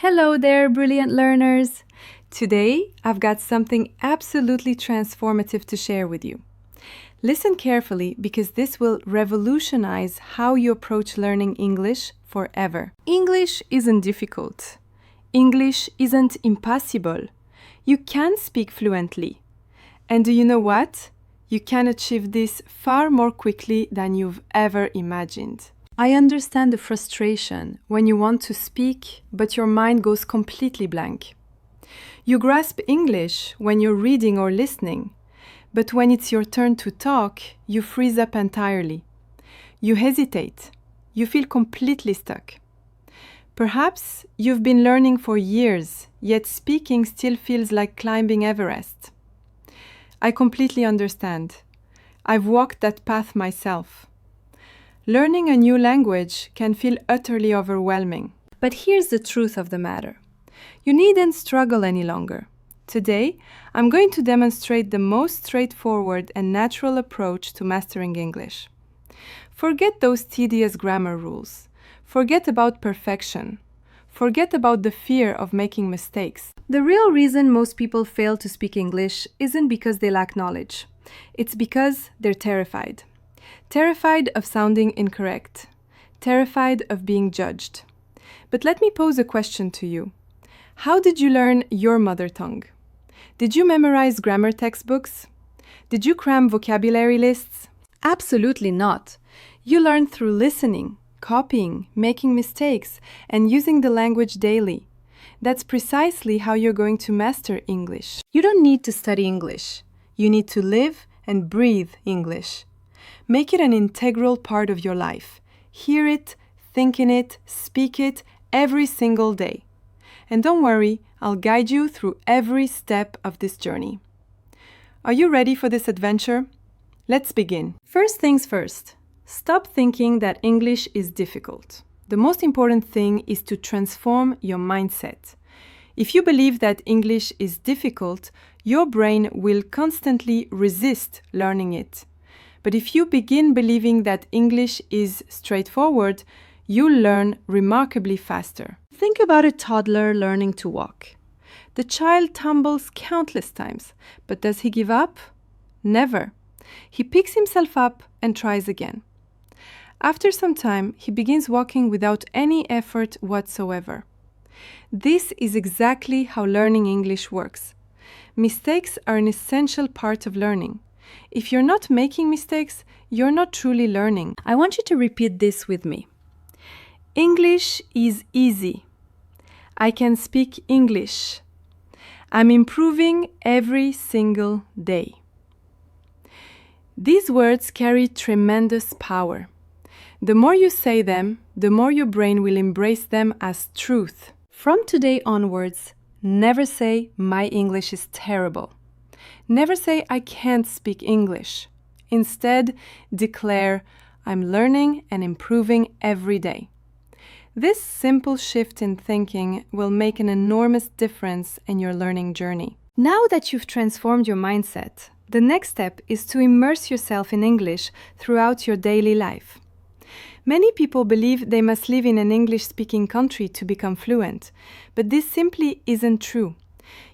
Hello there, brilliant learners! Today, I've got something absolutely transformative to share with you. Listen carefully because this will revolutionize how you approach learning English forever. English isn't difficult. English isn't impossible. You can speak fluently. And do you know what? You can achieve this far more quickly than you've ever imagined. I understand the frustration when you want to speak, but your mind goes completely blank. You grasp English when you're reading or listening, but when it's your turn to talk, you freeze up entirely. You hesitate. You feel completely stuck. Perhaps you've been learning for years, yet speaking still feels like climbing Everest. I completely understand. I've walked that path myself. Learning a new language can feel utterly overwhelming. But here's the truth of the matter. You needn't struggle any longer. Today, I'm going to demonstrate the most straightforward and natural approach to mastering English. Forget those tedious grammar rules. Forget about perfection. Forget about the fear of making mistakes. The real reason most people fail to speak English isn't because they lack knowledge. It's because they're terrified. Terrified of sounding incorrect. Terrified of being judged. But let me pose a question to you. How did you learn your mother tongue? Did you memorize grammar textbooks? Did you cram vocabulary lists? Absolutely not. You learned through listening, copying, making mistakes, and using the language daily. That's precisely how you're going to master English. You don't need to study English. You need to live and breathe English. Make it an integral part of your life. Hear it, think in it, speak it every single day. And don't worry, I'll guide you through every step of this journey. Are you ready for this adventure? Let's begin. First things first, stop thinking that English is difficult. The most important thing is to transform your mindset. If you believe that English is difficult, your brain will constantly resist learning it. But if you begin believing that English is straightforward, you'll learn remarkably faster. Think about a toddler learning to walk. The child tumbles countless times, but does he give up? Never. He picks himself up and tries again. After some time, he begins walking without any effort whatsoever. This is exactly how learning English works. Mistakes are an essential part of learning. If you're not making mistakes, you're not truly learning. I want you to repeat this with me. English is easy. I can speak English. I'm improving every single day. These words carry tremendous power. The more you say them, the more your brain will embrace them as truth. From today onwards, never say, "My English is terrible." Never say, "I can't speak English." Instead, declare, "I'm learning and improving every day." This simple shift in thinking will make an enormous difference in your learning journey. Now that you've transformed your mindset, the next step is to immerse yourself in English throughout your daily life. Many people believe they must live in an English-speaking country to become fluent, but this simply isn't true.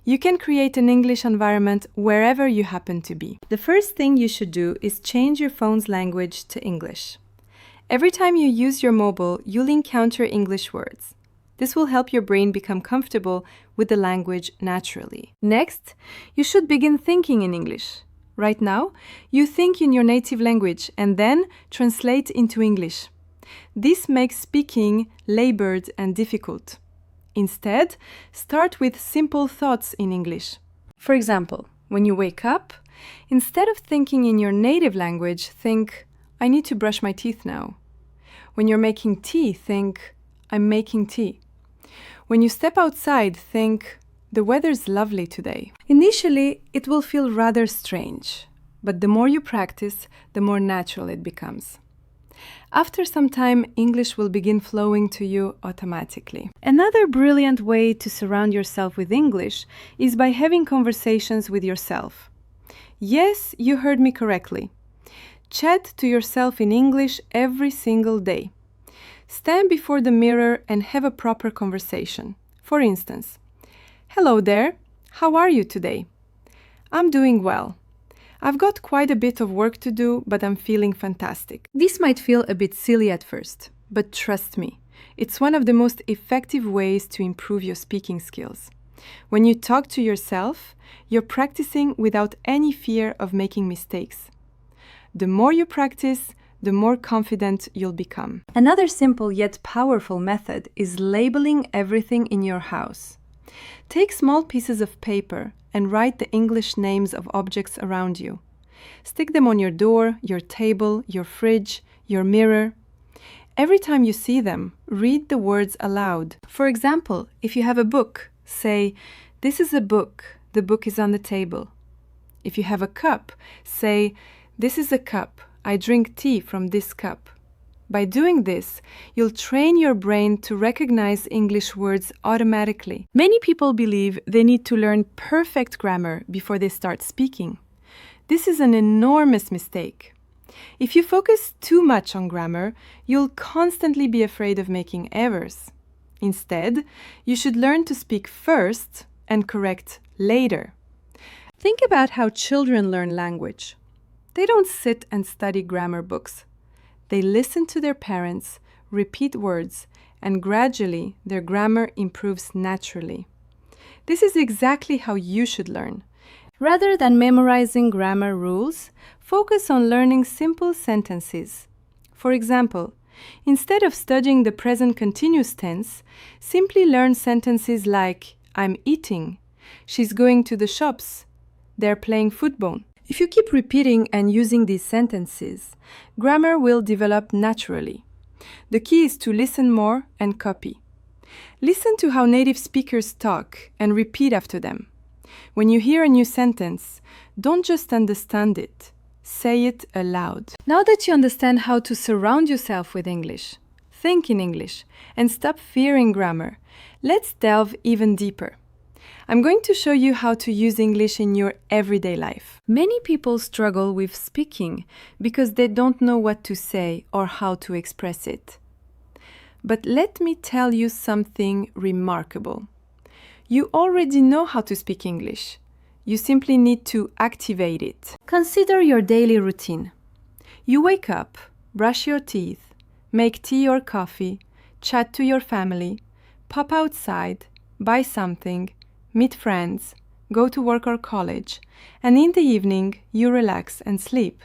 You can create an English environment wherever you happen to be. The first thing you should do is change your phone's language to English. Every time you use your mobile, you'll encounter English words. This will help your brain become comfortable with the language naturally. Next, you should begin thinking in English. Right now, you think in your native language and then translate into English. This makes speaking labored and difficult. Instead, start with simple thoughts in English. For example, when you wake up, instead of thinking in your native language, think, "I need to brush my teeth now." When you're making tea, think, "I'm making tea." When you step outside, think, "The weather's lovely today." Initially, it will feel rather strange, but the more you practice, the more natural it becomes. After some time, English will begin flowing to you automatically. Another brilliant way to surround yourself with English is by having conversations with yourself. Yes, you heard me correctly. Chat to yourself in English every single day. Stand before the mirror and have a proper conversation. For instance, "Hello there, how are you today?" "I'm doing well. I've got quite a bit of work to do, but I'm feeling fantastic." This might feel a bit silly at first, but trust me, it's one of the most effective ways to improve your speaking skills. When you talk to yourself, you're practicing without any fear of making mistakes. The more you practice, the more confident you'll become. Another simple yet powerful method is labeling everything in your house. Take small pieces of paper and write the English names of objects around you. Stick them on your door, your table, your fridge, your mirror. Every time you see them, read the words aloud. For example, if you have a book, say, "This is a book. The book is on the table." If you have a cup, say, "This is a cup. I drink tea from this cup." By doing this, you'll train your brain to recognize English words automatically. Many people believe they need to learn perfect grammar before they start speaking. This is an enormous mistake. If you focus too much on grammar, you'll constantly be afraid of making errors. Instead, you should learn to speak first and correct later. Think about how children learn language. They don't sit and study grammar books. They listen to their parents, repeat words, and gradually their grammar improves naturally. This is exactly how you should learn. Rather than memorizing grammar rules, focus on learning simple sentences. For example, instead of studying the present continuous tense, simply learn sentences like "I'm eating," "She's going to the shops," "They're playing football." If you keep repeating and using these sentences, grammar will develop naturally. The key is to listen more and copy. Listen to how native speakers talk and repeat after them. When you hear a new sentence, don't just understand it, say it aloud. Now that you understand how to surround yourself with English, think in English, and stop fearing grammar, let's delve even deeper. I'm going to show you how to use English in your everyday life. Many people struggle with speaking because they don't know what to say or how to express it. But let me tell you something remarkable. You already know how to speak English. You simply need to activate it. Consider your daily routine. You wake up, brush your teeth, make tea or coffee, chat to your family, pop outside, buy something, meet friends, go to work or college, and in the evening you relax and sleep.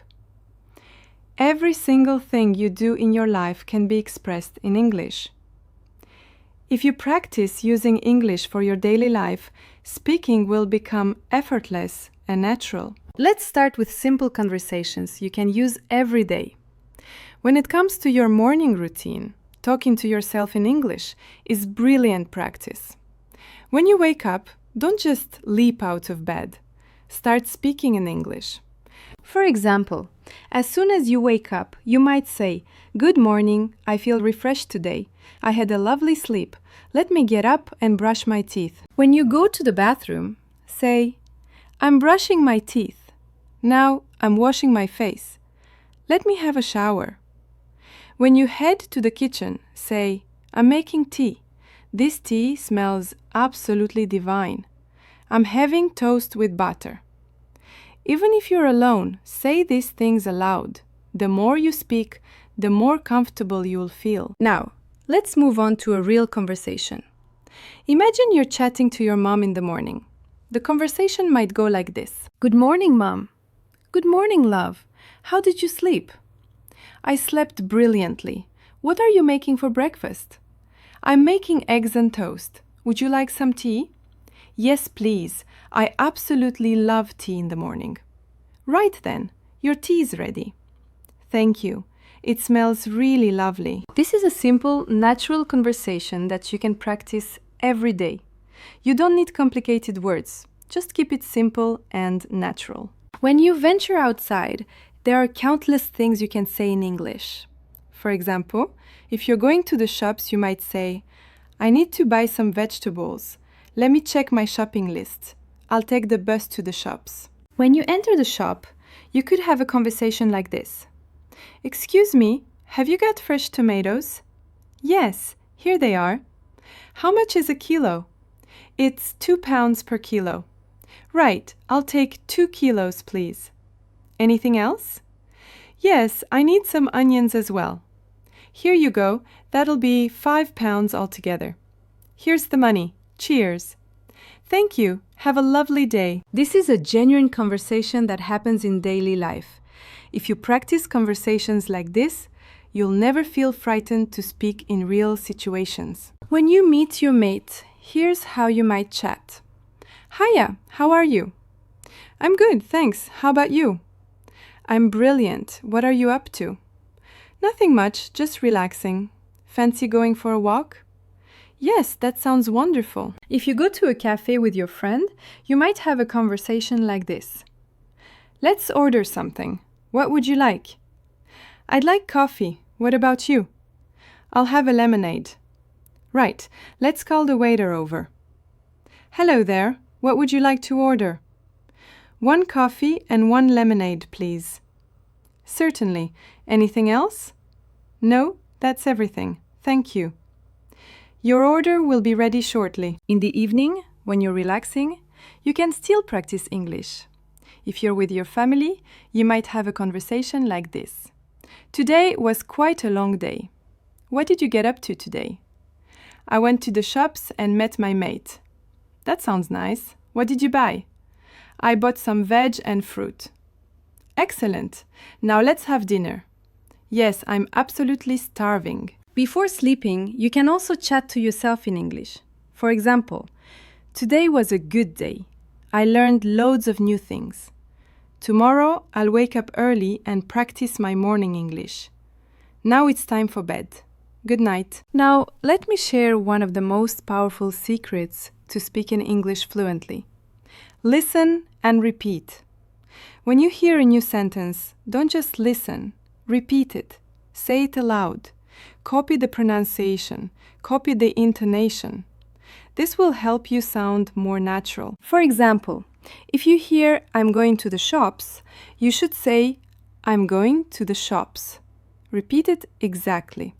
Every single thing you do in your life can be expressed in English. If you practice using English for your daily life, speaking will become effortless and natural. Let's start with simple conversations you can use every day. When it comes to your morning routine, talking to yourself in English is brilliant practice. When you wake up, don't just leap out of bed. Start speaking in English. For example, as soon as you wake up, you might say, "Good morning, I feel refreshed today. I had a lovely sleep. Let me get up and brush my teeth." When you go to the bathroom, say, "I'm brushing my teeth. Now I'm washing my face. Let me have a shower." When you head to the kitchen, say, "I'm making tea. This tea smells absolutely divine. I'm having toast with butter." Even if you're alone, say these things aloud. The more you speak, the more comfortable you'll feel. Now, let's move on to a real conversation. Imagine you're chatting to your mom in the morning. The conversation might go like this. "Good morning, Mom." "Good morning, love. How did you sleep?" "I slept brilliantly. What are you making for breakfast?" "I'm making eggs and toast. Would you like some tea?" "Yes, please. I absolutely love tea in the morning." "Right then, your tea is ready." "Thank you. It smells really lovely." This is a simple, natural conversation that you can practice every day. You don't need complicated words. Just keep it simple and natural. When you venture outside, there are countless things you can say in English. For example, if you're going to the shops, you might say, "I need to buy some vegetables. Let me check my shopping list. I'll take the bus to the shops." When you enter the shop, you could have a conversation like this. "Excuse me, have you got fresh tomatoes?" "Yes, here they are." "How much is a kilo?" It's 2 pounds per kilo. Right, I'll take 2 kilos, please. Anything else? Yes, I need some onions as well. Here you go, that'll be 5 pounds altogether. Here's the money. Cheers. Thank you. Have a lovely day. This is a genuine conversation that happens in daily life. If you practice conversations like this, you'll never feel frightened to speak in real situations. When you meet your mate, here's how you might chat. Hiya, how are you? I'm good, thanks. How about you? I'm brilliant. What are you up to? Nothing much, just relaxing. Fancy going for a walk? Yes, that sounds wonderful. If you go to a cafe with your friend, you might have a conversation like this. Let's order something. What would you like? I'd like coffee. What about you? I'll have a lemonade. Right, let's call the waiter over. Hello there. What would you like to order? 1 coffee and 1 lemonade, please. Certainly. Anything else? No, that's everything. Thank you. Your order will be ready shortly. In the evening, when you're relaxing, you can still practice English. If you're with your family, you might have a conversation like this. Today was quite a long day. What did you get up to today? I went to the shops and met my mate. That sounds nice. What did you buy? I bought some veg and fruit. Excellent. Now let's have dinner. Yes, I'm absolutely starving. Before sleeping, you can also chat to yourself in English. For example, today was a good day. I learned loads of new things. Tomorrow, I'll wake up early and practice my morning English. Now it's time for bed. Good night. Now, let me share one of the most powerful secrets to speaking English fluently. Listen and repeat. When you hear a new sentence, don't just listen. Repeat it. Say it aloud. Copy the pronunciation. Copy the intonation. This will help you sound more natural. For example, if you hear I'm going to the shops, you should say I'm going to the shops. Repeat it exactly.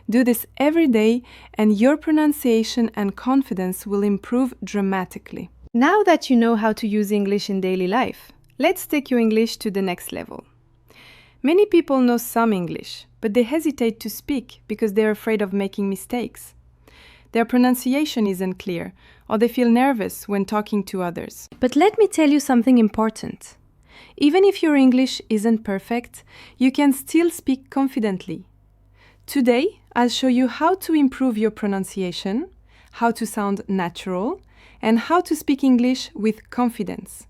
Do this every day and your pronunciation and confidence will improve dramatically. Now that you know how to use English in daily life, let's take your English to the next level. Many people know some English, but they hesitate to speak because they're afraid of making mistakes. Their pronunciation isn't clear, or they feel nervous when talking to others. But let me tell you something important. Even if your English isn't perfect, you can still speak confidently. Today, I'll show you how to improve your pronunciation, how to sound natural, and how to speak English with confidence.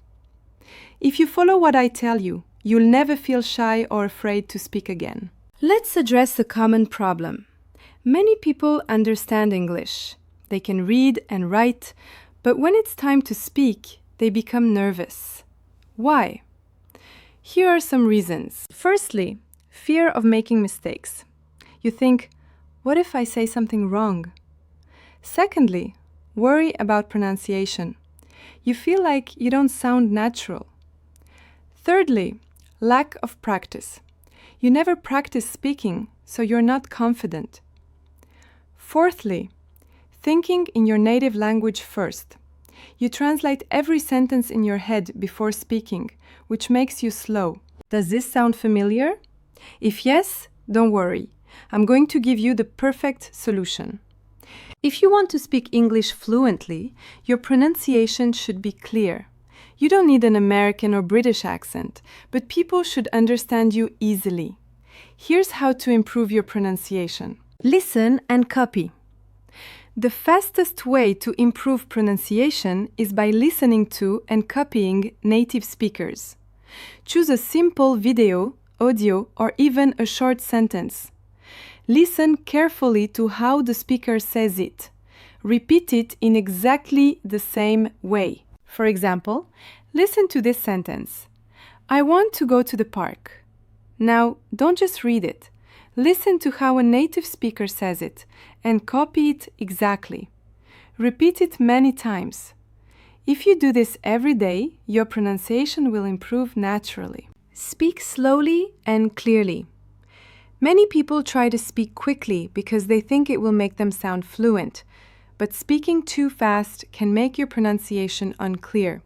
If you follow what I tell you, you'll never feel shy or afraid to speak again. Let's address a common problem. Many people understand English. They can read and write, but when it's time to speak, they become nervous. Why? Here are some reasons. Firstly, fear of making mistakes. You think, what if I say something wrong? Secondly, worry about pronunciation. You feel like you don't sound natural. Thirdly, lack of practice. You never practice speaking, so you're not confident. Fourthly, thinking in your native language first. You translate every sentence in your head before speaking, which makes you slow. Does this sound familiar? If yes, don't worry. I'm going to give you the perfect solution. If you want to speak English fluently, your pronunciation should be clear. You don't need an American or British accent, but people should understand you easily. Here's how to improve your pronunciation. Listen and copy. The fastest way to improve pronunciation is by listening to and copying native speakers. Choose a simple video, audio, or even a short sentence. Listen carefully to how the speaker says it. Repeat it in exactly the same way. For example, listen to this sentence. I want to go to the park. Now, don't just read it. Listen to how a native speaker says it and copy it exactly. Repeat it many times. If you do this every day, your pronunciation will improve naturally. Speak slowly and clearly. Many people try to speak quickly because they think it will make them sound fluent. but speaking too fast can make your pronunciation unclear.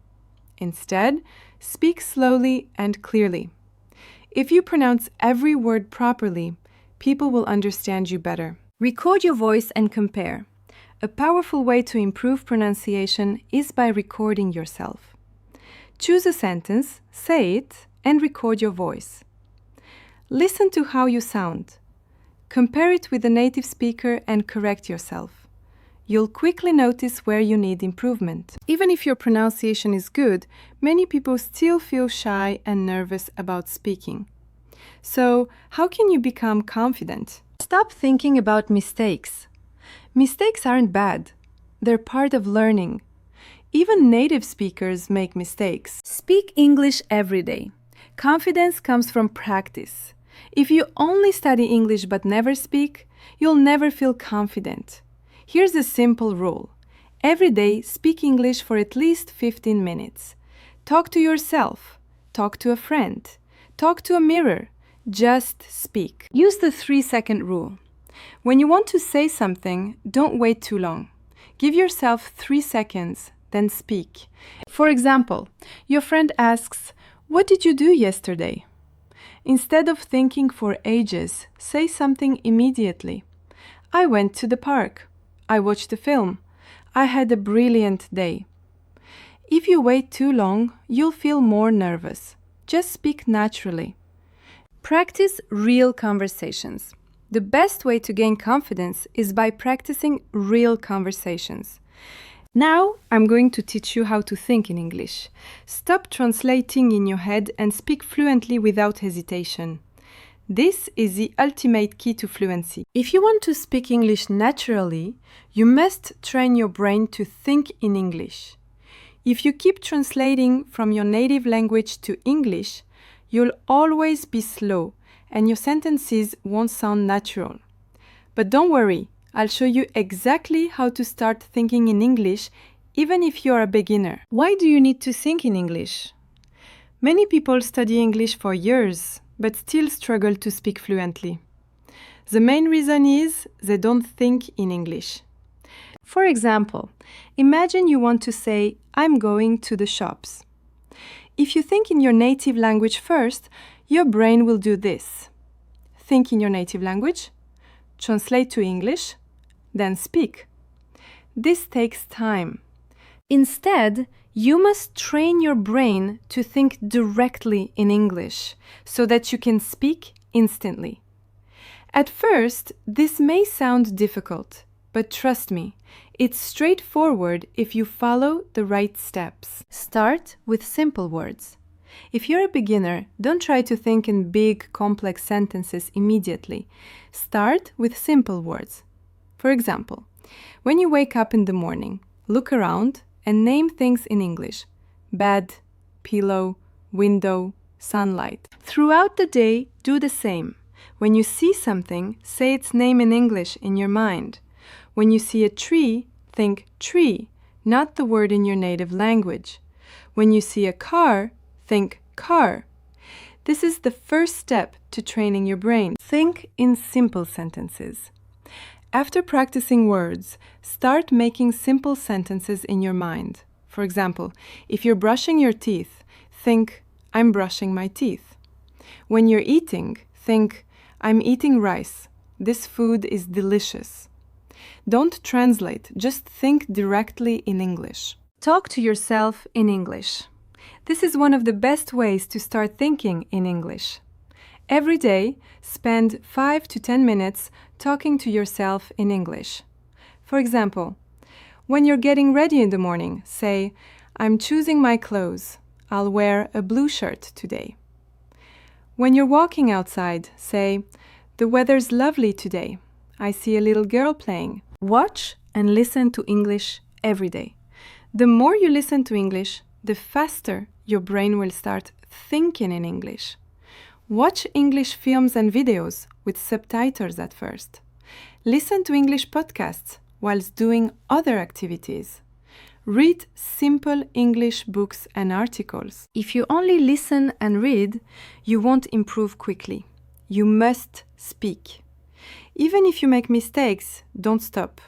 Instead, speak slowly and clearly. If you pronounce every word properly, people will understand you better. Record your voice and compare. A powerful way to improve pronunciation is by recording yourself. Choose a sentence, say it, and record your voice. Listen to how you sound. Compare it with a native speaker and correct yourself. You'll quickly notice where you need improvement. Even if your pronunciation is good, many people still feel shy and nervous about speaking. So, how can you become confident? Stop thinking about mistakes. Mistakes aren't bad. They're part of learning. Even native speakers make mistakes. Speak English every day. Confidence comes from practice. If you only study English but never speak, you'll never feel confident. Here's a simple rule. Every day, speak English for at least 15 minutes. Talk to yourself. Talk to a friend. Talk to a mirror. Just speak. Use the 3-second rule. When you want to say something, don't wait too long. Give yourself 3 seconds, then speak. For example, your friend asks, "What did you do yesterday?" Instead of thinking for ages, say something immediately. "I went to the park. I watched a film. I had a brilliant day." If you wait too long, you'll feel more nervous. Just speak naturally. Practice real conversations. The best way to gain confidence is by practicing real conversations. Now, I'm going to teach you how to think in English. Stop translating in your head and speak fluently without hesitation. This is the ultimate key to fluency. If you want to speak English naturally, you must train your brain to think in English. If you keep translating from your native language to English, you'll always be slow and your sentences won't sound natural. But don't worry, I'll show you exactly how to start thinking in English, even if you're a beginner. Why do you need to think in English? Many people study English for years, but still struggle to speak fluently. The main reason is they don't think in English. For example, imagine you want to say, "I'm going to the shops." If you think in your native language first, your brain will do this. Think in your native language, translate to English, then speak. This takes time. Instead, you must train your brain to think directly in English so that you can speak instantly. At first, this may sound difficult, but trust me, it's straightforward if you follow the right steps. Start with simple words. If you're a beginner, don't try to think in big, complex sentences immediately. Start with simple words. For example, when you wake up in the morning, look around and name things in English. Bed, pillow, window, sunlight. Throughout the day, do the same. When you see something, say its name in English in your mind. When you see a tree, think tree, not the word in your native language. When you see a car, think car. This is the first step to training your brain. Think in simple sentences. After practicing words, start making simple sentences in your mind. For example, if you're brushing your teeth, think, "I'm brushing my teeth." When you're eating, think, "I'm eating rice. This food is delicious." Don't translate, just think directly in English. Talk to yourself in English. This is one of the best ways to start thinking in English. Every day, spend 5 to 10 minutes talking to yourself in English. For example, when you're getting ready in the morning, say, "I'm choosing my clothes. I'll wear a blue shirt today." When you're walking outside, say, "The weather's lovely today. I see a little girl playing." Watch and listen to English every day. The more you listen to English, the faster your brain will start thinking in English. Watch English films and videos with subtitles at first. Listen to English podcasts whilst doing other activities. Read simple English books and articles. If you only listen and read, you won't improve quickly. You must speak. Even if you make mistakes, don't stop.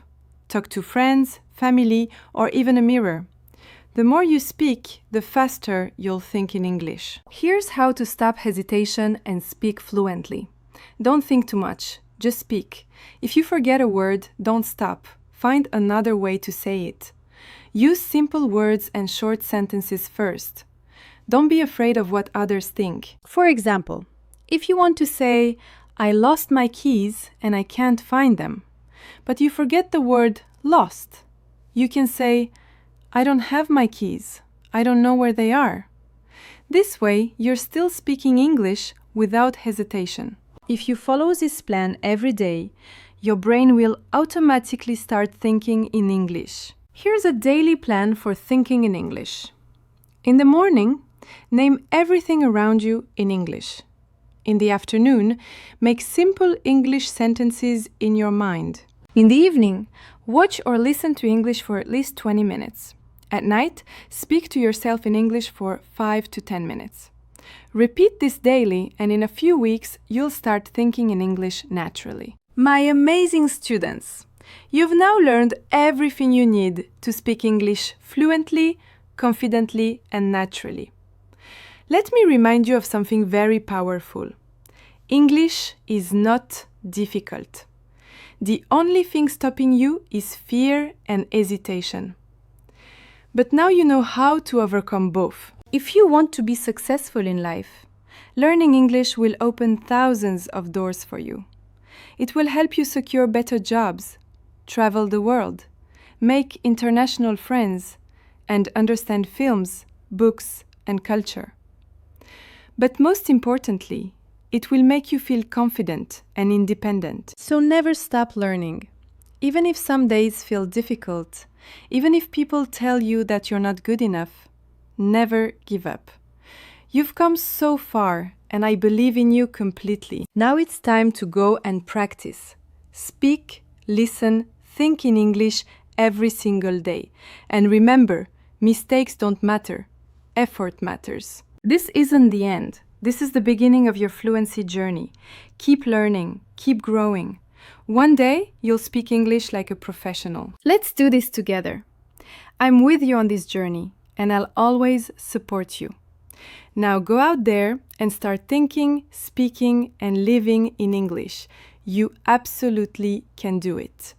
talk to friends, family, or even a mirror. The more you speak, the faster you'll think in English. Here's how to stop hesitation and speak fluently. Don't think too much, just speak. If you forget a word, don't stop. Find another way to say it. Use simple words and short sentences first. Don't be afraid of what others think. For example, if you want to say, I lost my keys and I can't find them, but you forget the word lost, you can say, I don't have my keys. I don't know where they are. This way, you're still speaking English without hesitation. If you follow this plan every day, your brain will automatically start thinking in English. Here's a daily plan for thinking in English. In the morning, name everything around you in English. In the afternoon, make simple English sentences in your mind. In the evening, watch or listen to English for at least 20 minutes. At night, speak to yourself in English for 5 to 10 minutes. Repeat this daily, and in a few weeks, you'll start thinking in English naturally. My amazing students! You've now learned everything you need to speak English fluently, confidently, and naturally. Let me remind you of something very powerful. English is not difficult. The only thing stopping you is fear and hesitation. But now you know how to overcome both. If you want to be successful in life, learning English will open thousands of doors for you. It will help you secure better jobs, travel the world, make international friends, and understand films, books, and culture. But most importantly, it will make you feel confident and independent. So never stop learning. Even if some days feel difficult, even if people tell you that you're not good enough, never give up. You've come so far, and I believe in you completely. Now it's time to go and practice. Speak, listen, think in English every single day. And remember, mistakes don't matter. Effort matters. This isn't the end. This is the beginning of your fluency journey. Keep learning, keep growing. One day, you'll speak English like a professional. Let's do this together. I'm with you on this journey, and I'll always support you. Now go out there and start thinking, speaking, and living in English. You absolutely can do it.